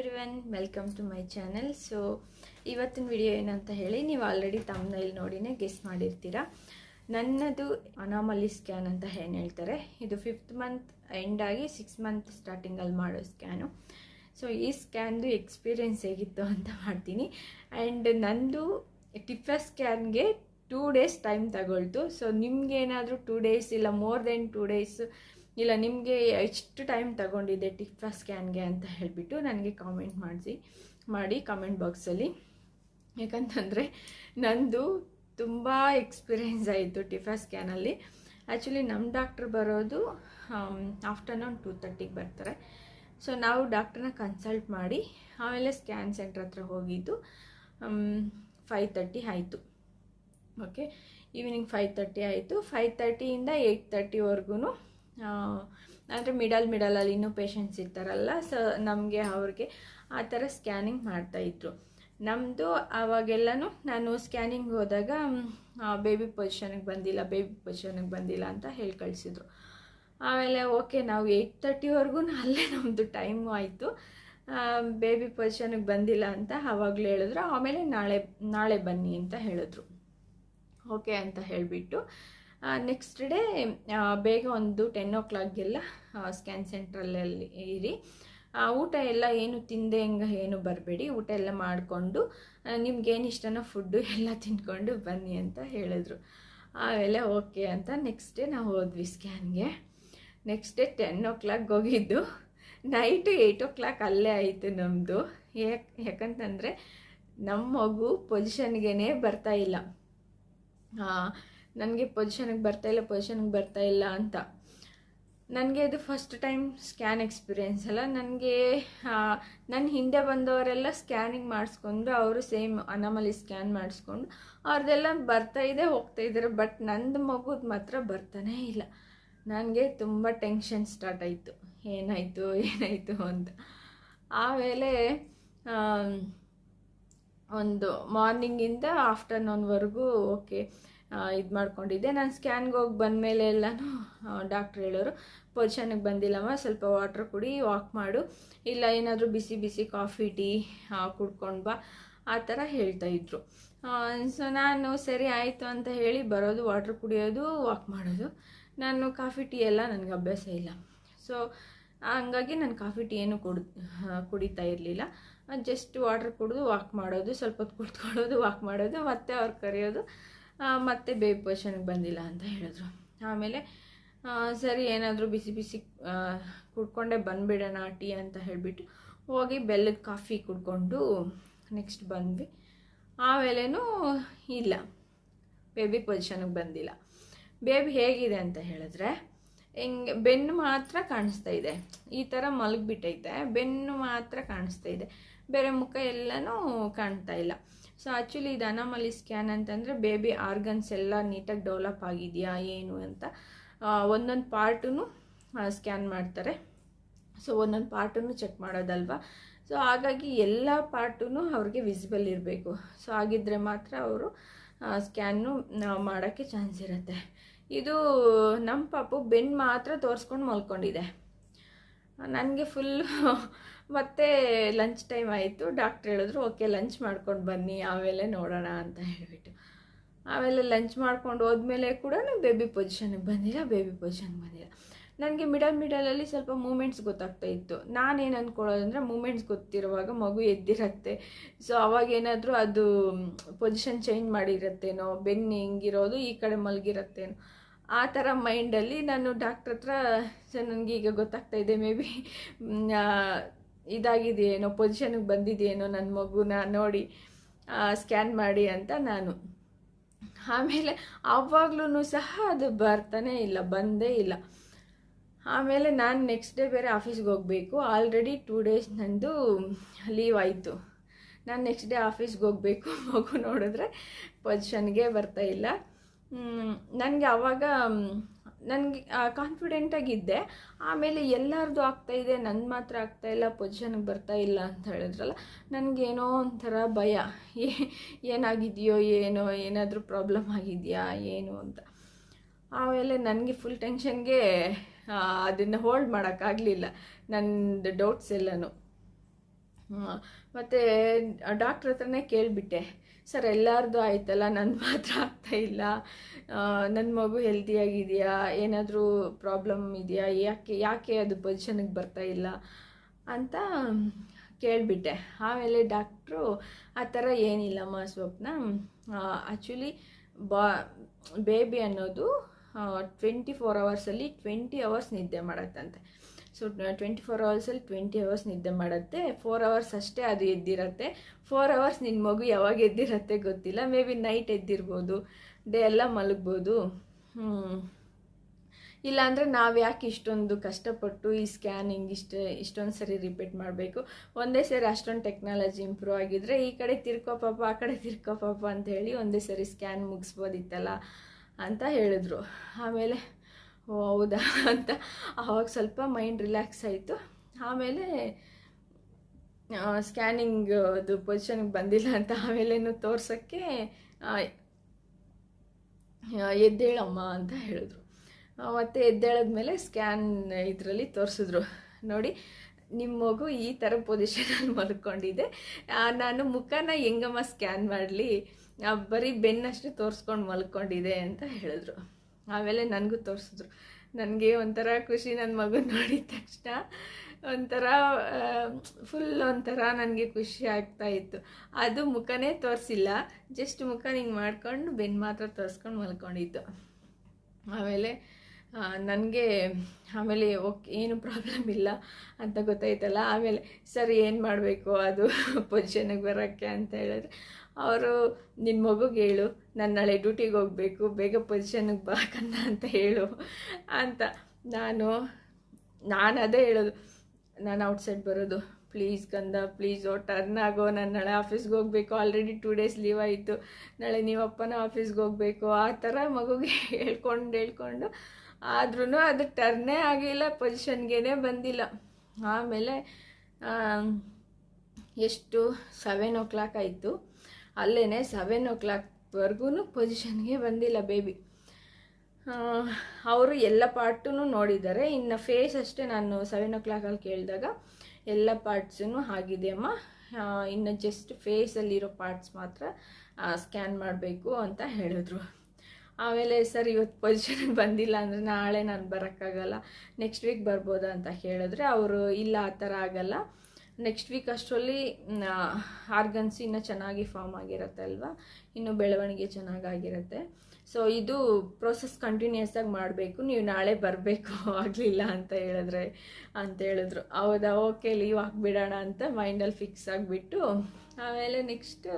Everyone, welcome to my channel. So ಇವತ್ತಿನ video ಏನಂತ ಹೇಳಿ ನೀವು ಆಲ್ರೆಡಿ ತಮ್ಮನೇಲಿ ನೋಡಿನೇ ಗೆಸ್ ಮಾಡಿರ್ತೀರ. ನನ್ನದು ಅನಾಮಲಿ ಸ್ಕ್ಯಾನ್ ಅಂತ ಏನು ಹೇಳ್ತಾರೆ. ಇದು 5th ಮಂತ್ ಎಂಡ್ ಆಗಿ 6 ಮಂತ್ ಸ್ಟಾರ್ಟಿಂಗಲ್ಲಿ ಮಾಡೋ ಸ್ಕ್ಯಾನು. ಸೊ ಈ ಸ್ಕ್ಯಾನ್ದು ಎಕ್ಸ್ಪೀರಿಯೆನ್ಸ್ ಹೇಗಿತ್ತು ಅಂತ ಮಾಡ್ತೀನಿ. ಆ್ಯಂಡ್ ನಂದು ಟಿಫಾ ಸ್ಕ್ಯಾನ್ಗೆ 2 ಡೇಸ್ ಟೈಮ್ ತಗೊಳ್ತು. ಸೊ ನಿಮ್ಗೇನಾದರೂ 2 ಡೇಸ್ ಇಲ್ಲ ಮೋರ್ ದೆನ್ 2 ಡೇಸ್ ಇಲ್ಲ ನಿಮಗೆ ಎಷ್ಟು ಟೈಮ್ ತಗೊಂಡಿದೆ ಟಿಫಾ ಸ್ಕ್ಯಾನ್ಗೆ ಅಂತ ಹೇಳಿಬಿಟ್ಟು ನನಗೆ ಕಾಮೆಂಟ್ ಮಾಡಿ ಕಾಮೆಂಟ್ ಬಾಕ್ಸಲ್ಲಿ. ಯಾಕಂತಂದರೆ ನಂದು ತುಂಬ ಎಕ್ಸ್ಪೀರಿಯೆನ್ಸ್ ಆಯಿತು ಟಿಫಾ ಸ್ಕ್ಯಾನಲ್ಲಿ. ಆ್ಯಕ್ಚುಲಿ ನಮ್ಮ ಡಾಕ್ಟ್ರ್ ಬರೋದು ಆಫ್ಟರ್ನೂನ್ 2:30ಗೆ ಬರ್ತಾರೆ. ಸೊ ನಾವು ಡಾಕ್ಟ್ರನ್ನ ಕನ್ಸಲ್ಟ್ ಮಾಡಿ ಆಮೇಲೆ ಸ್ಕ್ಯಾನ್ ಸೆಂಟ್ರ್ ಹತ್ರ ಹೋಗಿದ್ದು 5:30 ಆಯಿತು. ಓಕೆ, ಈವ್ನಿಂಗ್ 5:30 ಆಯಿತು. 5:30ಇಂದ 8:30ವರೆಗೂ ಅಂದರೆ ಮಿಡಲಲ್ಲಿ ಇನ್ನೂ ಪೇಷಂಟ್ಸ್ ಇರ್ತಾರಲ್ಲ, ಸೊ ನಮಗೆ ಅವ್ರಿಗೆ ಆ ಥರ ಸ್ಕ್ಯಾನಿಂಗ್ ಮಾಡ್ತಾಯಿದ್ರು. ನಮ್ಮದು ಆವಾಗೆಲ್ಲನೂ ನಾನು ಸ್ಕ್ಯಾನಿಂಗ್ ಹೋದಾಗ ಬೇಬಿ ಪೊಸಿಷನ್ಗೆ ಬಂದಿಲ್ಲ ಅಂತ ಹೇಳಿ ಕಳಿಸಿದ್ರು. ಆಮೇಲೆ ಓಕೆ, ನಾವು 8:30ವರೆಗೂ ಅಲ್ಲೇ ನಮ್ಮದು ಟೈಮು ಆಯಿತು. ಬೇಬಿ ಪೊಸಿಷನ್ಗೆ ಬಂದಿಲ್ಲ ಅಂತ ಆವಾಗಲೂ ಹೇಳಿದ್ರು. ಆಮೇಲೆ ನಾಳೆ ಬನ್ನಿ ಅಂತ ಹೇಳಿದ್ರು. ಓಕೆ ಅಂತ ಹೇಳಿಬಿಟ್ಟು ನೆಕ್ಸ್ಟ್ ಡೇ ಬೇಗ ಒಂದು 10 o'clockಗೆಲ್ಲ ಸ್ಕ್ಯಾನ್ ಸೆಂಟ್ರಲ್ಲಿ ಇರಿ. ಊಟ ಎಲ್ಲ ಏನು ತಿಂದೆ ಏನು ಬರಬೇಡಿ, ಊಟ ಎಲ್ಲ ಮಾಡಿಕೊಂಡು ನಿಮ್ಗೇನು ಇಷ್ಟನೋ ಫುಡ್ಡು ಎಲ್ಲ ತಿಂದ್ಕೊಂಡು ಬನ್ನಿ ಅಂತ ಹೇಳಿದ್ರು. ಆಮೇಲೆ ಓಕೆ ಅಂತ ನೆಕ್ಸ್ಟ್ ಡೇ ನಾವು ಹೋದ್ವಿ ಸ್ಕ್ಯಾನ್ಗೆ. ನೆಕ್ಸ್ಟ್ ಡೇ 10 o'clock ಹೋಗಿದ್ದು, ನೈಟು 8 o'clock ಅಲ್ಲೇ ಆಯಿತು ನಮ್ಮದು. ಯಾಕಂತಂದರೆ ನಮ್ಮ ಮಗು ಪೊಸಿಷನ್ಗೆ ಬರ್ತಾಯಿಲ್ಲ. ನನಗೆ ಪೊಸಿಷನ್ಗೆ ಬರ್ತಾಯಿಲ್ಲ ಅಂತ. ನನಗೆ ಇದು ಫಸ್ಟ್ ಟೈಮ್ ಸ್ಕ್ಯಾನ್ ಎಕ್ಸ್ಪೀರಿಯೆನ್ಸ್ ಅಲ್ಲ. ನನಗೆ ನನ್ನ ಹಿಂದೆ ಬಂದವರೆಲ್ಲ ಸ್ಕ್ಯಾನಿಂಗ್ ಮಾಡಿಸ್ಕೊಂಡು ಅವರು ಸೇಮ್ ಅನಾಮಲಿ ಸ್ಕ್ಯಾನ್ ಮಾಡಿಸ್ಕೊಂಡು ಅವ್ರದ್ದೆಲ್ಲ ಹೋಗ್ತಾಯಿದ್ದಾರೆ. ಬಟ್ ನಂದು ಮಗುದು ಮಾತ್ರ ಬರ್ತಾನೇ ಇಲ್ಲ. ನನಗೆ ತುಂಬ ಟೆನ್ಷನ್ ಸ್ಟಾರ್ಟ್ ಆಯಿತು, ಏನಾಯಿತು ಅಂತ. ಆಮೇಲೆ ಒಂದು ಮಾರ್ನಿಂಗಿಂದ ಆಫ್ಟರ್ನೂನ್ವರೆಗೂ ಓಕೆ ಇದು ಮಾಡ್ಕೊಂಡಿದ್ದೆ. ನಾನು ಸ್ಕ್ಯಾನ್ಗೆ ಹೋಗಿ ಬಂದಮೇಲೆ ಎಲ್ಲನೂ ಡಾಕ್ಟ್ರ್ ಹೇಳೋರು, ಪೊಸಿಷನ್ಗೆ ಬಂದಿಲ್ಲಮ್ಮ, ಸ್ವಲ್ಪ ವಾಟ್ರ್ ಕುಡಿ, ವಾಕ್ ಮಾಡು, ಇಲ್ಲ ಏನಾದರೂ ಬಿಸಿ ಕಾಫಿ ಟೀ ಕುಡ್ಕೊಂಡು ಬಾ, ಆ ಥರ ಹೇಳ್ತಾಯಿದ್ರು. ಸೊ ನಾನು ಸರಿ ಆಯಿತು ಅಂತ ಹೇಳಿ ಬರೋದು, ವಾಟ್ರ್ ಕುಡಿಯೋದು, ವಾಕ್ ಮಾಡೋದು. ನಾನು ಕಾಫಿ ಟೀ ಎಲ್ಲ ನನಗೆ ಅಭ್ಯಾಸ ಇಲ್ಲ. ಸೊ ಹಂಗಾಗಿ ನಾನು ಕಾಫಿ ಟೀ ಏನು ಕುಡಿತಾ ಇರಲಿಲ್ಲ. ಜಸ್ಟ್ ವಾಟ್ರ್ ಕುಡಿದು ವಾಕ್ ಮಾಡೋದು, ಸ್ವಲ್ಪ ಹೊತ್ತು ಕುತ್ಕೊಳ್ಳೋದು, ವಾಕ್ ಮಾಡೋದು, ಮತ್ತೆ ಅವ್ರು ಕರೆಯೋದು, ಮತ್ತೆ ಬೇಬಿ ಪೊಸಿಷನ್ಗೆ ಬಂದಿಲ್ಲ ಅಂತ ಹೇಳಿದ್ರು. ಆಮೇಲೆ ಸರಿ ಏನಾದರೂ ಬಿಸಿ ಕುಡ್ಕೊಂಡೇ ಬಂದುಬಿಡೋಣ ಟೀ ಅಂತ ಹೇಳಿಬಿಟ್ಟು ಹೋಗಿ ಬೆಲ್ಲದ ಕಾಫಿ ಕುಡ್ಕೊಂಡು ನೆಕ್ಸ್ಟ್ ಬಂದ್ವಿ. ಆಮೇಲೇನೂ ಇಲ್ಲ, ಬೇಬಿ ಪೊಸಿಷನ್ಗೆ ಬಂದಿಲ್ಲ. ಬೇಬಿ ಹೇಗಿದೆ ಅಂತ ಹೇಳಿದ್ರೆ ಹಿಂಗೆ ಬೆನ್ನು ಮಾತ್ರ ಕಾಣಿಸ್ತಾ ಇದೆ, ಈ ಥರ ಮಲಗಿಬಿಟ್ಟೈತೆ, ಬೆನ್ನು ಮಾತ್ರ ಕಾಣಿಸ್ತಾ ಇದೆ, ಬೇರೆ ಮುಖ ಎಲ್ಲನೂ ಕಾಣ್ತಾ ಇಲ್ಲ. ಸೊ ಆ್ಯಕ್ಚುಲಿ ಇದು ಅನಾಮಲಿ ಸ್ಕ್ಯಾನ್ ಅಂತಂದರೆ ಬೇಬಿ ಆರ್ಗನ್ಸ್ ಎಲ್ಲ ನೀಟಾಗಿ ಡೆವಲಪ್ ಆಗಿದೆಯಾ ಏನು ಅಂತ ಒಂದೊಂದು ಪಾರ್ಟೂ ಸ್ಕ್ಯಾನ್ ಮಾಡ್ತಾರೆ. ಸೊ ಒಂದೊಂದು ಪಾರ್ಟನ್ನು ಚೆಕ್ ಮಾಡೋದಲ್ವ. ಸೊ ಹಾಗಾಗಿ ಎಲ್ಲ ಪಾರ್ಟೂ ಅವ್ರಿಗೆ ವಿಸಿಬಲ್ ಇರಬೇಕು. ಸೊ ಆಗಿದ್ದರೆ ಮಾತ್ರ ಅವರು ಸ್ಕ್ಯಾನ್ನು ಮಾಡೋಕ್ಕೆ ಚಾನ್ಸ್ ಇರುತ್ತೆ. ಇದು ನಮ್ಮ ಪಾಪು ಬೆನ್ನು ಮಾತ್ರ ತೋರಿಸ್ಕೊಂಡು ಮಲ್ಕೊಂಡಿದೆ. ನನಗೆ ಫುಲ್ಲು ಮತ್ತೆ ಲಂಚ್ ಟೈಮ್ ಆಯಿತು. ಡಾಕ್ಟ್ರ್ ಹೇಳಿದ್ರು ಓಕೆ ಲಂಚ್ ಮಾಡ್ಕೊಂಡು ಬನ್ನಿ, ಆಮೇಲೆ ನೋಡೋಣ ಅಂತ ಹೇಳಿಬಿಟ್ಟು. ಆಮೇಲೆ ಲಂಚ್ ಮಾಡ್ಕೊಂಡು ಹೋದ್ಮೇಲೆ ಕೂಡ ಬೇಬಿ ಪೊಸಿಷನ್ಗೆ ಬಂದಿಲ್ಲ. ನನಗೆ ಮಿಡಲಲ್ಲಿ ಸ್ವಲ್ಪ ಮೂಮೆಂಟ್ಸ್ ಗೊತ್ತಾಗ್ತಾ ಇತ್ತು. ನಾನೇನು ಅಂದ್ಕೊಳ್ಳೋದಂದರೆ ಮೂಮೆಂಟ್ಸ್ ಗೊತ್ತಿರುವಾಗ ಮಗು ಎದ್ದಿರತ್ತೆ, ಸೊ ಅವಾಗೇನಾದರೂ ಅದು ಪೊಸಿಷನ್ ಚೇಂಜ್ ಮಾಡಿರತ್ತೇನೋ, ಬೆನ್ನು ಹಿಂಗಿರೋದು ಈ ಕಡೆ ಮಲಗಿರತ್ತೇನೋ, ಆ ಥರ ಮೈಂಡಲ್ಲಿ ನಾನು ಡಾಕ್ಟ್ರ್ ಹತ್ರ ಸೊ ನನಗೀಗ ಗೊತ್ತಾಗ್ತಾ ಇದೆ ಮೇ ಬಿ ಇದಾಗಿದೆಯೇನೋ, ಪೊಸಿಷನ್ಗೆ ಬಂದಿದೆಯೇನೋ ನನ್ನ ಮಗುನ ನೋಡಿ ಸ್ಕ್ಯಾನ್ ಮಾಡಿ ಅಂತ ನಾನು. ಆಮೇಲೆ ಆವಾಗ್ಲೂ ಸಹ ಅದು ಬಂದೇ ಇಲ್ಲ. ಆಮೇಲೆ ನಾನು ನೆಕ್ಸ್ಟ್ ಡೇ ಬೇರೆ ಆಫೀಸ್ಗೆ ಹೋಗಬೇಕು. ಆಲ್ರೆಡಿ 2 days ನಂದು ಲೀವ್ ಆಯಿತು. ನಾನು ನೆಕ್ಸ್ಟ್ ಡೇ ಆಫೀಸ್ಗೆ ಹೋಗಬೇಕು. ಮಗು ನೋಡಿದ್ರೆ ಪೊಸಿಷನ್ಗೆ ಬರ್ತಾಯಿಲ್ಲ. ನನಗೆ ಆವಾಗ ನನಗೆ ಕಾನ್ಫಿಡೆಂಟಾಗಿದ್ದೆ. ಆಮೇಲೆ ಎಲ್ಲರದು ಆಗ್ತಾಯಿದೆ, ನನ್ನ ಮಾತ್ರ ಆಗ್ತಾಯಿಲ್ಲ, ಪೊಸಿಷನ್ಗೆ ಬರ್ತಾಯಿಲ್ಲ ಅಂತ ಹೇಳಿದ್ರಲ್ಲ, ನನಗೇನೋ ಒಂಥರ ಭಯ, ಏನಾಗಿದೆಯೋ ಏನೋ, ಏನಾದರೂ ಪ್ರಾಬ್ಲಮ್ ಆಗಿದೆಯಾ ಏನು ಅಂತ. ಆಮೇಲೆ ನನಗೆ ಫುಲ್ ಟೆನ್ಷನ್ಗೆ ಅದನ್ನು ಹೋಲ್ಡ್ ಮಾಡೋಕ್ಕಾಗಲಿಲ್ಲ ನನ್ನದು ಡೌಟ್ಸ್ ಎಲ್ಲನೂ. ಮತ್ತು ಡಾಕ್ಟ್ರ್ ಹತ್ರನೇ ಕೇಳಿಬಿಟ್ಟೆ, ಸರ್ ಎಲ್ಲರದ್ದು ಆಯ್ತಲ್ಲ, ನನ್ನ ಮಾತ್ರ ಆಗ್ತಾಯಿಲ್ಲ, ನನ್ನ ಮಗು ಹೆಲ್ತಿಯಾಗಿದೆಯಾ, ಏನಾದರೂ ಪ್ರಾಬ್ಲಮ್ ಇದೆಯಾ, ಯಾಕೆ ಅದು ಪೊಸಿಷನ್ಗೆ ಬರ್ತಾಯಿಲ್ಲ ಅಂತ ಕೇಳಿಬಿಟ್ಟೆ. ಆಮೇಲೆ ಡಾಕ್ಟ್ರು ಆ ಥರ ಏನಿಲ್ಲಮ್ಮ ಸ್ವಪ್ನ, ಆ್ಯಕ್ಚುಲಿ ಬೇಬಿ ಅನ್ನೋದು 24 ಅವರ್ಸಲ್ಲಿ 20 ಅವರ್ಸ್ ನಿದ್ದೆ ಮಾಡತ್ತಂತೆ. ಸೊ 24 ಅವರ್ಸಲ್ಲಿ 20 ಅವರ್ಸ್ ನಿದ್ದೆ ಮಾಡುತ್ತೆ. 4 ಅವರ್ಸ್ ಅಷ್ಟೇ ಅದು ಎದ್ದಿರತ್ತೆ. 4 ಅವರ್ಸ್ ನಿನ್ನ ಮಗು ಯಾವಾಗ ಎದ್ದಿರತ್ತೆ ಗೊತ್ತಿಲ್ಲ, ಮೇ ಬಿ ನೈಟ್ ಎದ್ದಿರ್ಬೋದು, ಡೇ ಎಲ್ಲ ಮಲಗ್ಬೋದು. ಇಲ್ಲಾಂದರೆ ನಾವು ಯಾಕೆ ಇಷ್ಟೊಂದು ಕಷ್ಟಪಟ್ಟು ಈ ಸ್ಕ್ಯಾನಿಂಗ್ ಇಷ್ಟೊಂದು ಸರಿ ರಿಪೀಟ್ ಮಾಡಬೇಕು, ಒಂದೇ ಸರಿ ಅಷ್ಟೊಂದು ಟೆಕ್ನಾಲಜಿ ಇಂಪ್ರೂವ್ ಆಗಿದ್ರೆ ಈ ಕಡೆ ತಿರ್ಕೋ ಪಾಪ ಆ ಕಡೆ ತಿರ್ಕೋ ಪಾಪ ಅಂತ ಹೇಳಿ ಒಂದೇ ಸರಿ ಸ್ಕ್ಯಾನ್ ಮುಗಿಸ್ಬೋದಿತ್ತಲ್ಲ ಅಂತ ಹೇಳಿದ್ರು. ಆಮೇಲೆ ಓ ಹೌದಾ ಅಂತ ಆವಾಗ ಸ್ವಲ್ಪ ಮೈಂಡ್ ರಿಲ್ಯಾಕ್ಸ್ ಆಯಿತು. ಆಮೇಲೆ ಸ್ಕ್ಯಾನಿಂಗ್ ಅದು ಪೊಸಿಷನ್ಗೆ ಬಂದಿಲ್ಲ ಅಂತ ಆಮೇಲೇನು ತೋರ್ಸೋಕ್ಕೆ ಎದ್ದೇಳಮ್ಮ ಅಂತ ಹೇಳಿದ್ರು. ಮತ್ತು ಎದ್ದೇಳದ್ಮೇಲೆ ಸ್ಕ್ಯಾನ್ ಇದರಲ್ಲಿ ತೋರಿಸಿದ್ರು, ನೋಡಿ ನಿಮ್ಮ ಮಗು ಈ ಥರ ಪೊಸಿಷನಲ್ಲಿ ಮಲ್ಕೊಂಡಿದೆ, ನಾನು ಮುಖನ ಹೆಂಗಮ್ಮ ಸ್ಕ್ಯಾನ್ ಮಾಡಲಿ, ಬರೀ ಬೆನ್ನಷ್ಟೇ ತೋರಿಸ್ಕೊಂಡು ಮಲ್ಕೊಂಡಿದೆ ಅಂತ ಹೇಳಿದ್ರು. ಆಮೇಲೆ ನನಗೂ ತೋರಿಸಿದ್ರು. ನನಗೆ ಒಂಥರ ಖುಷಿ, ನನ್ನ ಮಗನ ನೋಡಿದ ತಕ್ಷಣ ಒಂಥರ ಫುಲ್ ಒಂಥರ ನನಗೆ ಖುಷಿ ಆಗ್ತಾಯಿತ್ತು. ಅದು ಮುಖನೇ ತೋರಿಸಿಲ್ಲ, ಜಸ್ಟ್ ಮುಖ ಹಿಂಗೆ ಮಾಡ್ಕೊಂಡು ಬೆನ್ನು ಮಾತ್ರ ತೋರಿಸ್ಕೊಂಡು ಮಲ್ಕೊಂಡಿತ್ತು. ಆಮೇಲೆ ನನಗೆ ಆಮೇಲೆ ಓಕೆ ಏನು ಪ್ರಾಬ್ಲಮ್ ಇಲ್ಲ ಅಂತ ಗೊತ್ತಾಯ್ತಲ್ಲ. ಆಮೇಲೆ ಸರ್ ಏನು ಮಾಡಬೇಕು ಅದು ಪೊಸಿಷನ್ಗೆ ಬರೋಕ್ಕೆ ಅಂತ ಹೇಳಿದ್ರೆ, ಅವರು ನಿನ್ನ ಮಗುಗೆ ಹೇಳು ನಾನು ನಾಳೆ ಡ್ಯೂಟಿಗೆ ಹೋಗಬೇಕು, ಬೇಗ ಪೊಸಿಷನ್ಗೆ ಬರಕನ್ನ ಅಂತ ಹೇಳು ಅಂತ. ನಾನು ಅದೇ ಹೇಳೋದು, ನಾನು ಔಟ್ಸೈಡ್ ಬರೋದು, ಪ್ಲೀಸ್ ಕಂದ ಪ್ಲೀಸ್ ಟರ್ನ್ ಆಗೋ, ನಾನು ನಾಳೆ ಆಫೀಸ್ಗೆ ಹೋಗಬೇಕು, ಆಲ್ರೆಡಿ 2 ಡೇಸ್ ಲೀವ್ ಆಯಿತು, ನಾಳೆ ನೀವಪ್ಪನ ಆಫೀಸ್ಗೆ ಹೋಗಬೇಕು ಆ ಥರ ಮಗುಗೆ ಹೇಳ್ಕೊಂಡು ಆದ್ರೂ ಅದು ಟರ್ನೇ ಆಗಿಲ್ಲ, ಪೊಸಿಷನ್ಗೇ ಬಂದಿಲ್ಲ. ಆಮೇಲೆ ಎಷ್ಟು 7 o'clock ಆಯಿತು, ಅಲ್ಲೇ 7 o'clockವರೆಗೂ ಪೊಸಿಷನ್ಗೆ ಬಂದಿಲ್ಲ ಬೇಬಿ. ಅವರು ಎಲ್ಲ ಪಾರ್ಟೂ ನೋಡಿದ್ದಾರೆ, ಇನ್ನು ಫೇಸ್ ಅಷ್ಟೇ. ನಾನು 7 o'clock ಕೇಳಿದಾಗ ಎಲ್ಲ ಪಾರ್ಟ್ಸೂ ಆಗಿದೆಯಮ್ಮ, ಇನ್ನು ಜಸ್ಟ್ ಫೇಸಲ್ಲಿರೋ ಪಾರ್ಟ್ಸ್ ಮಾತ್ರ ಸ್ಕ್ಯಾನ್ ಮಾಡಬೇಕು ಅಂತ ಹೇಳಿದ್ರು. ಆಮೇಲೆ ಸರ್ ಇವತ್ತು ಪೊಸಿಷನ್ಗೆ ಬಂದಿಲ್ಲ ಅಂದರೆ ನಾಳೆ ನಾನು ಬರೋಕ್ಕಾಗಲ್ಲ, ನೆಕ್ಸ್ಟ್ ವೀಕ್ ಬರ್ಬೋದಾ ಅಂತ ಹೇಳಿದ್ರೆ ಅವರು ಇಲ್ಲ ಆ ಥರ ಆಗಲ್ಲ, ನೆಕ್ಸ್ಟ್ ವೀಕ್ ಅಷ್ಟರಲ್ಲಿ ಆರ್ಗನ್ಸ್ ಇನ್ನೂ ಚೆನ್ನಾಗಿ ಫಾರ್ಮ್ ಆಗಿರುತ್ತೆ ಅಲ್ವಾ, ಇನ್ನು ಬೆಳವಣಿಗೆ ಚೆನ್ನಾಗಾಗಿರುತ್ತೆ, ಸೊ ಇದು ಪ್ರೋಸೆಸ್ ಕಂಟಿನ್ಯೂಸ್ ಆಗಿ ಮಾಡಬೇಕು, ನೀವು ನಾಳೆ ಬರಬೇಕು ಆಗಲಿಲ್ಲ ಅಂತ ಹೇಳಿದ್ರು. ಹೌದಾ ಓಕೆ ಲೀವ್ ಹಾಕ್ಬಿಡೋಣ ಅಂತ ಮೈಂಡಲ್ಲಿ ಫಿಕ್ಸ್ ಆಗಿಬಿಟ್ಟು ಆಮೇಲೆ ನೆಕ್ಸ್ಟು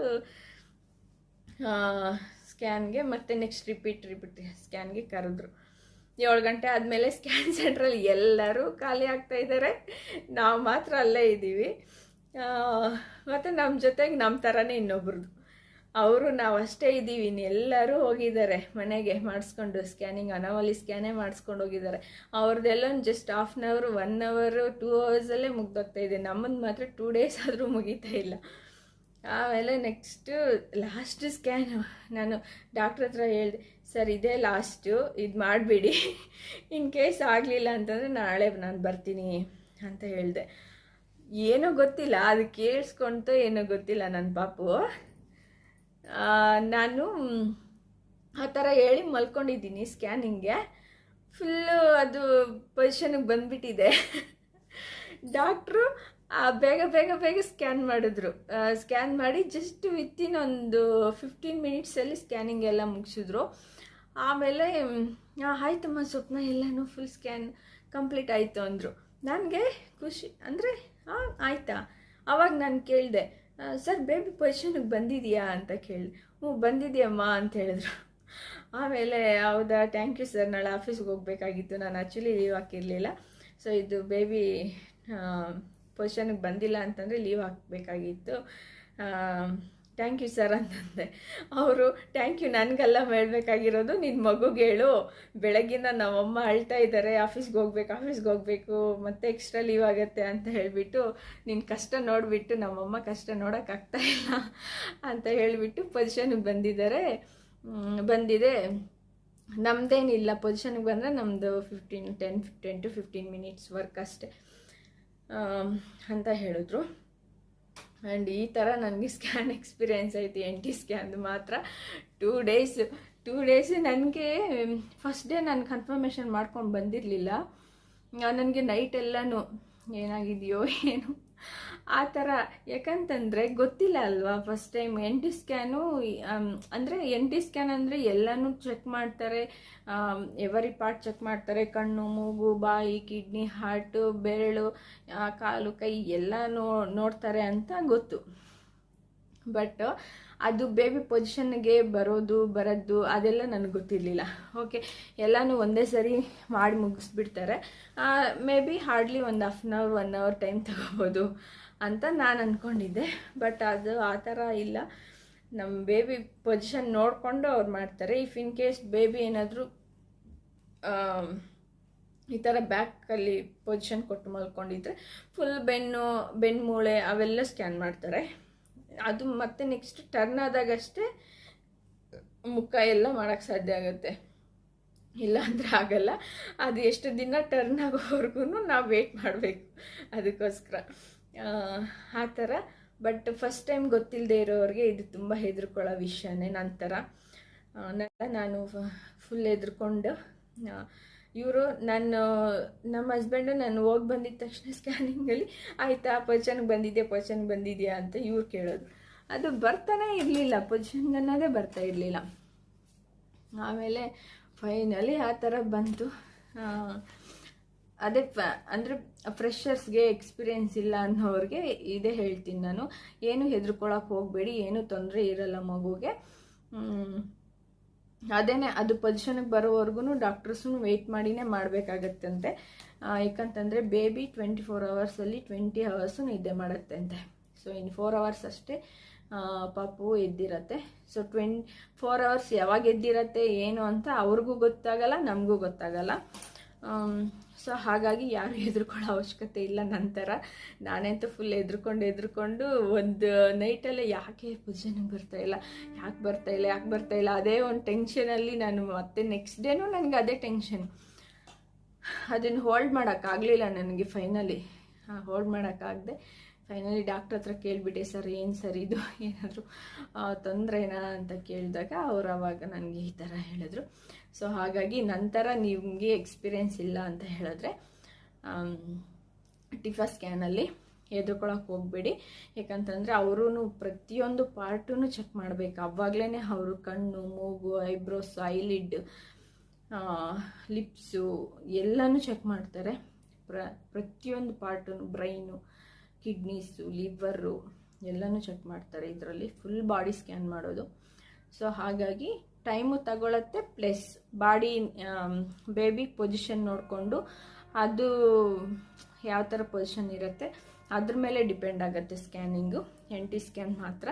ಸ್ಕ್ಯಾನ್ಗೆ ಮತ್ತೆ ನೆಕ್ಸ್ಟ್ ರಿಪೀಟ್ ಸ್ಕ್ಯಾನ್ಗೆ ಕರೆದ್ರು. 7 ಗಂಟೆ ಆದಮೇಲೆ ಸ್ಕ್ಯಾನ್ ಸೆಂಟ್ರಲ್ಲಿ ಎಲ್ಲರೂ ಖಾಲಿ ಆಗ್ತಾಯಿದ್ದಾರೆ, ನಾವು ಮಾತ್ರ ಅಲ್ಲೇ ಇದ್ದೀವಿ. ಮತ್ತು ನಮ್ಮ ಜೊತೆಗೆ ನಮ್ಮ ಥರನೇ ಇನ್ನೊಬ್ರದ್ದು, ಅವರು ನಾವು ಅಷ್ಟೇ ಇದ್ದೀವಿ, ಇನ್ನೆಲ್ಲರೂ ಹೋಗಿದ್ದಾರೆ ಮನೆಗೆ ಮಾಡಿಸ್ಕೊಂಡು ಸ್ಕ್ಯಾನಿಂಗ್, ಅನಾವಲಿ ಸ್ಕ್ಯಾನೇ ಮಾಡಿಸ್ಕೊಂಡು ಹೋಗಿದ್ದಾರೆ. ಅವ್ರದ್ದೆಲ್ಲ ಜಸ್ಟ್ 1/2 hour 1 hour 2 hours ಮುಗ್ದೋಗ್ತಾಯಿದೆ, ನಮ್ಮದು ಮಾತ್ರ 2 days ಆದರೂ ಮುಗಿತಾ ಇಲ್ಲ. ಆಮೇಲೆ ನೆಕ್ಸ್ಟು ಲಾಸ್ಟ್ ಸ್ಕ್ಯಾನು, ನಾನು ಡಾಕ್ಟ್ರ್ ಹತ್ರ ಹೇಳಿದೆ, ಸರ್ ಇದೇ ಲಾಸ್ಟು, ಇದು ಮಾಡಿಬಿಡಿ, ಇನ್ ಕೇಸ್ ಆಗಲಿಲ್ಲ ಅಂತಂದರೆ ನಾಳೆ ನಾನು ಬರ್ತೀನಿ ಅಂತ ಹೇಳಿದೆ. ಏನೋ ಗೊತ್ತಿಲ್ಲ, ಅದು ಕೇಳಿಸ್ಕೊಂತೋ ಏನೋ ಗೊತ್ತಿಲ್ಲ ನನ್ನ ಪಾಪು, ನಾನು ಆ ಥರ ಹೇಳಿ ಮಲ್ಕೊಂಡಿದ್ದೀನಿ. ಸ್ಕ್ಯಾನಿಂಗ್ಗೆ ಫುಲ್ಲು ಅದು ಪೊಸಿಷನ್ಗೆ ಬಂದುಬಿಟ್ಟಿದೆ. ಡಾಕ್ಟ್ರು ಬೇಗ ಬೇಗ ಬೇಗ ಸ್ಕ್ಯಾನ್ ಮಾಡಿದ್ರು, ಸ್ಕ್ಯಾನ್ ಮಾಡಿ ಜಸ್ಟ್ ವಿತಿನ್ ಒಂದು 15 minutesಲ್ಲಿ ಸ್ಕ್ಯಾನಿಂಗ್ ಎಲ್ಲ ಮುಗಿಸಿದ್ರು. ಆಮೇಲೆ ಆಯ್ತಮ್ಮ ಸ್ವಪ್ನ ಎಲ್ಲನೂ ಫುಲ್ ಸ್ಕ್ಯಾನ್ ಕಂಪ್ಲೀಟ್ ಆಯಿತು ಅಂದರು. ನನಗೆ ಖುಷಿ, ಅಂದರೆ ಆಯಿತಾ. ಆವಾಗ ನಾನು ಕೇಳಿದೆ, ಸರ್ ಬೇಬಿ ಪೊಸಿಷನ್ಗೆ ಬಂದಿದೆಯಾ ಅಂತ ಕೇಳಿದೆ. ಹ್ಞೂ ಬಂದಿದೆಯಮ್ಮ ಅಂತ ಹೇಳಿದ್ರು. ಆಮೇಲೆ ಹೌದಾ ಥ್ಯಾಂಕ್ ಯು ಸರ್, ನಾಳೆ ಆಫೀಸ್ಗೆ ಹೋಗಬೇಕಾಗಿತ್ತು, ನಾನು ಆ್ಯಕ್ಚುಲಿ ಲೀವ್ ಹಾಕಿರಲಿಲ್ಲ, ಸೊ ಇದು ಬೇಬಿ ಪೊಸಿಷನ್ಗೆ ಬಂದಿಲ್ಲ ಅಂತಂದರೆ ಲೀವ್ ಹಾಕಬೇಕಾಗಿತ್ತು, ಥ್ಯಾಂಕ್ ಯು ಸರ್ ಅಂತಂದೆ. ಅವರು ಥ್ಯಾಂಕ್ ಯು ನನಗೆಲ್ಲ ಮಾಡಬೇಕಾಗಿರೋದು, ನಿನ್ನ ಮಗುಗೆ ಹೇಳು, ಬೆಳಗ್ಗಿಂದ ನಮ್ಮಮ್ಮ ಅಳ್ತಾ ಇದ್ದಾರೆ, ಆಫೀಸ್ಗೆ ಹೋಗಬೇಕು ಮತ್ತು ಎಕ್ಸ್ಟ್ರಾ ಲೀವ್ ಆಗುತ್ತೆ ಅಂತ ಹೇಳಿಬಿಟ್ಟು, ನಿನ್ನ ಕಷ್ಟ ನೋಡಿಬಿಟ್ಟು ನಮ್ಮಮ್ಮ ಕಷ್ಟ ನೋಡೋಕ್ಕಾಗ್ತಾಯಿಲ್ಲ ಅಂತ ಹೇಳಿಬಿಟ್ಟು ಪೊಸಿಷನ್ಗೆ ಬಂದಿದೆ. ನಮ್ಮದೇನಿಲ್ಲ, ಪೊಸಿಷನ್ಗೆ ಬಂದರೆ ನಮ್ಮದು 10 to 15 minutes ವರ್ಕ್ ಅಷ್ಟೇ ಅಂತ ಹೇಳಿದ್ರು. ಆ್ಯಂಡ್ ಈ ಥರ ನನಗೆ ಸ್ಕ್ಯಾನ್ ಎಕ್ಸ್ಪೀರಿಯೆನ್ಸ್ ಐತಿ NT ಸ್ಕ್ಯಾನ್ದು ಮಾತ್ರ 2 ಡೇಸ್ ನನಗೆ ಫಸ್ಟ್ ಡೇ ನಾನು ಕನ್ಫರ್ಮೇಷನ್ ಮಾಡ್ಕೊಂಡು ಬಂದಿರಲಿಲ್ಲ. ನನಗೆ ನೈಟ್ ಎಲ್ಲನೂ ಏನಾಗಿದೆಯೋ ಏನು ಆ ಥರ, ಯಾಕಂತಂದರೆ ಗೊತ್ತಿಲ್ಲ ಅಲ್ವಾ ಫಸ್ಟ್ ಟೈಮ್. NT ಸ್ಕ್ಯಾನು ಅಂದರೆ NT ಸ್ಕ್ಯಾನ್ ಅಂದರೆ ಎಲ್ಲನೂ ಚೆಕ್ ಮಾಡ್ತಾರೆ, ಎವರಿ ಪಾರ್ಟ್ ಚೆಕ್ ಮಾಡ್ತಾರೆ, ಕಣ್ಣು, ಮೂಗು, ಬಾಯಿ, ಕಿಡ್ನಿ, ಹಾರ್ಟು, ಬೆರಳು, ಕಾಲು, ಕೈ ಎಲ್ಲ ನೋಡ್ತಾರೆ ಅಂತ ಗೊತ್ತು. ಬಟ್ ಅದು ಬೇಬಿ ಪೊಸಿಷನ್ಗೆ ಬರೋದು ಅದೆಲ್ಲ ನನಗೆ ಗೊತ್ತಿರಲಿಲ್ಲ. ಓಕೆ, ಎಲ್ಲನೂ ಒಂದೇ ಸರಿ ಮಾಡಿ ಮುಗಿಸ್ಬಿಡ್ತಾರೆ, ಮೇ ಬಿ ಹಾರ್ಡ್ಲಿ ಒಂದು half an hour 1 hour time ತಗೋಬೋದು ಅಂತ ನಾನು ಅಂದ್ಕೊಂಡಿದ್ದೆ. ಬಟ್ ಅದು ಆ ಥರ ಇಲ್ಲ, ನಮ್ಮ ಬೇಬಿ ಪೊಸಿಷನ್ ನೋಡಿಕೊಂಡು ಅವ್ರು ಮಾಡ್ತಾರೆ. ಇಫ್ ಇನ್ ಕೇಸ್ ಬೇಬಿ ಏನಾದರೂ ಈ ಥರ ಬ್ಯಾಕಲ್ಲಿ ಪೊಸಿಷನ್ ಕೊಟ್ಟು ಮಲ್ಕೊಂಡಿದ್ರೆ ಫುಲ್ ಬೆನ್ನು ಮೂಳೆ ಅವೆಲ್ಲ ಸ್ಕ್ಯಾನ್ ಮಾಡ್ತಾರೆ. ಅದು ಮತ್ತೆ ನೆಕ್ಸ್ಟ್ ಟರ್ನ್ ಆದಾಗಷ್ಟೇ ಮುಖ ಎಲ್ಲ ಮಾಡೋಕ್ಕೆ ಸಾಧ್ಯ ಆಗುತ್ತೆ, ಇಲ್ಲಾಂದ್ರೆ ಆಗಲ್ಲ. ಅದು ಎಷ್ಟು ದಿನ ಟರ್ನ್ ಆಗೋವರೆಗೂ ನಾವು ವೇಟ್ ಮಾಡಬೇಕು ಅದಕ್ಕೋಸ್ಕರ ಆ ಥರ. ಬಟ್ ಫಸ್ಟ್ ಟೈಮ್ ಗೊತ್ತಿಲ್ಲದೆ ಇರೋರಿಗೆ ಇದು ತುಂಬ ಹೆದರ್ಕೊಳ್ಳೋ ವಿಷಯನೇ. ನಂತರ ನಾನು ಫುಲ್ ಹೆದರ್ಕೊಂಡು ಇವರು ನಮ್ಮ ಹಸ್ಬೆಂಡು ನಾನು ಹೋಗಿ ಬಂದಿದ್ದ ತಕ್ಷಣ ಸ್ಕ್ಯಾನಿಂಗಲ್ಲಿ ಆಯಿತಾ ಪೊಸಿಷನ್ಗೆ ಬಂದಿದೆಯಾ ಅಂತ ಇವ್ರು ಕೇಳೋದು. ಅದು ಬರ್ತಾನೆ ಇರಲಿಲ್ಲ, ಪೊಸಿಷನ್ ಅನ್ನೋದೇ ಬರ್ತಾ ಇರಲಿಲ್ಲ. ಆಮೇಲೆ ಫೈನಲಿ ಆ ಥರ ಬಂತು. ಅದೇ ಅಂದರೆ ಫ್ರೆಷರ್ಸ್ಗೆ ಎಕ್ಸ್ಪೀರಿಯೆನ್ಸ್ ಇಲ್ಲ ಅನ್ನೋರಿಗೆ ಇದೇ ಹೇಳ್ತೀನಿ ನಾನು, ಏನು ಹೆದರ್ಕೊಳಕ್ಕೆ ಹೋಗಬೇಡಿ, ಏನೂ ತೊಂದರೆ ಇರಲ್ಲ ಮಗುಗೆ. ಅದೇನೆ ಅದು ಪೊಸಿಷನ್ಗೆ ಬರೋವರೆಗೂ ಡಾಕ್ಟರ್ಸೂ ವೆಯ್ಟ್ ಮಾಡಿನೇ ಮಾಡಬೇಕಾಗತ್ತಂತೆ. ಯಾಕಂತಂದರೆ ಬೇಬಿ 24 ಅವರ್ಸಲ್ಲಿ 20 ಅವರ್ಸು ನಿದ್ದೆ ಮಾಡುತ್ತಂತೆ. ಸೊ ಇನ್ನು 4 ಅವರ್ಸ್ ಅಷ್ಟೇ ಪಾಪು ಎದ್ದಿರತ್ತೆ. ಸೊ 24 ಅವರ್ಸ್ ಯಾವಾಗ ಎದ್ದಿರತ್ತೆ ಏನು ಅಂತ ಅವ್ರಿಗೂ ಗೊತ್ತಾಗಲ್ಲ, ನಮಗೂ ಗೊತ್ತಾಗಲ್ಲ. ಸೊ ಹಾಗಾಗಿ ಯಾರು ಹೆದರ್ಕೊಳ್ಳೋ ಅವಶ್ಯಕತೆ ಇಲ್ಲ. ನಂತರ ನಾನಂತೂ ಫುಲ್ ಹೆದರ್ಕೊಂಡು ಒಂದು ನೈಟಲ್ಲೇ ಯಾಕೆ ಪೊಸಿಷನ್ಗೆ ಬರ್ತಾ ಇಲ್ಲ ಅದೇ ಒಂದು ಟೆನ್ಷನಲ್ಲಿ ನಾನು ಮತ್ತೆ ನೆಕ್ಸ್ಟ್ ಡೇನೂ ನನಗೆ ಅದೇ ಟೆನ್ಷನ್. ಅದನ್ನು ಹೋಲ್ಡ್ ಮಾಡೋಕ್ಕಾಗಲಿಲ್ಲ ನನಗೆ. ಹೋಲ್ಡ್ ಮಾಡೋಕ್ಕಾಗದೆ ಫೈನಲಿ ಡಾಕ್ಟ್ರ್ ಹತ್ರ ಕೇಳಿಬಿಟ್ಟೆ, ಸರ್ ಏನು ಸರ್ ಇದು ಏನಾದರೂ ತೊಂದರೆನಾ ಅಂತ ಕೇಳಿದಾಗ ಅವ್ರು ಆವಾಗ ನನಗೆ ಈ ಥರ ಹೇಳಿದ್ರು. ಸೊ ಹಾಗಾಗಿ ನಂತರ ನಿಮಗೆ ಎಕ್ಸ್ಪೀರಿಯೆನ್ಸ್ ಇಲ್ಲ ಅಂತ ಹೇಳಿದ್ರೆ ಟಿಫಾ ಸ್ಕ್ಯಾನಲ್ಲಿ ಹೆದರ್ಕೊಳಕ್ಕೆ ಹೋಗಬೇಡಿ. ಯಾಕಂತಂದರೆ ಅವರೂ ಪ್ರತಿಯೊಂದು ಪಾರ್ಟೂ ಚೆಕ್ ಮಾಡಬೇಕು. ಆವಾಗಲೇ ಅವರು ಕಣ್ಣು, ಮೂಗು, ಐಬ್ರೋಸ್, ಐಲಿಡ್, ಲಿಪ್ಸು ಎಲ್ಲನೂ ಚೆಕ್ ಮಾಡ್ತಾರೆ. ಪ್ರತಿಯೊಂದು ಪಾರ್ಟೂ, ಬ್ರೈನು, ಕಿಡ್ನೀಸು, ಲಿವರು ಎಲ್ಲನೂ ಚೆಕ್ ಮಾಡ್ತಾರೆ. ಇದರಲ್ಲಿ ಫುಲ್ ಬಾಡಿ ಸ್ಕ್ಯಾನ್ ಮಾಡೋದು. ಸೊ ಹಾಗಾಗಿ ಟೈಮು ತಗೊಳತ್ತೆ, ಪ್ಲಸ್ ಬಾಡಿ ಬೇಬಿ ಪೊಸಿಷನ್ ನೋಡಿಕೊಂಡು ಅದು ಯಾವ ಥರ ಪೊಸಿಷನ್ ಇರುತ್ತೆ ಅದ್ರ ಮೇಲೆ ಡಿಪೆಂಡ್ ಆಗುತ್ತೆ ಸ್ಕ್ಯಾನಿಂಗು, NT ಸ್ಕ್ಯಾನ್ ಮಾತ್ರ.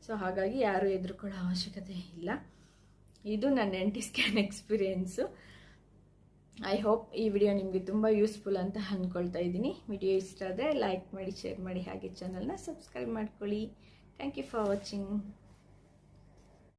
ಸೊ ಹಾಗಾಗಿ ಯಾರೂ ಹೆದರ್ಕೊಳ್ಳೋ ಅವಶ್ಯಕತೆ ಇಲ್ಲ. ಇದು ನನ್ನ NT scan experience. I hope ಈ ವಿಡಿಯೋ ನಿಮಗೆ ತುಂಬ ಯೂಸ್ಫುಲ್ ಅಂತ ಅಂದ್ಕೊಳ್ತಾ ಇದ್ದೀನಿ. ವಿಡಿಯೋ ಇಷ್ಟ ಆದರೆ ಲೈಕ್ ಮಾಡಿ, ಶೇರ್ ಮಾಡಿ, ಹಾಗೆ ಚಾನಲ್ನ ಸಬ್ಸ್ಕ್ರೈಬ್ ಮಾಡ್ಕೊಳ್ಳಿ. Thank you for watching.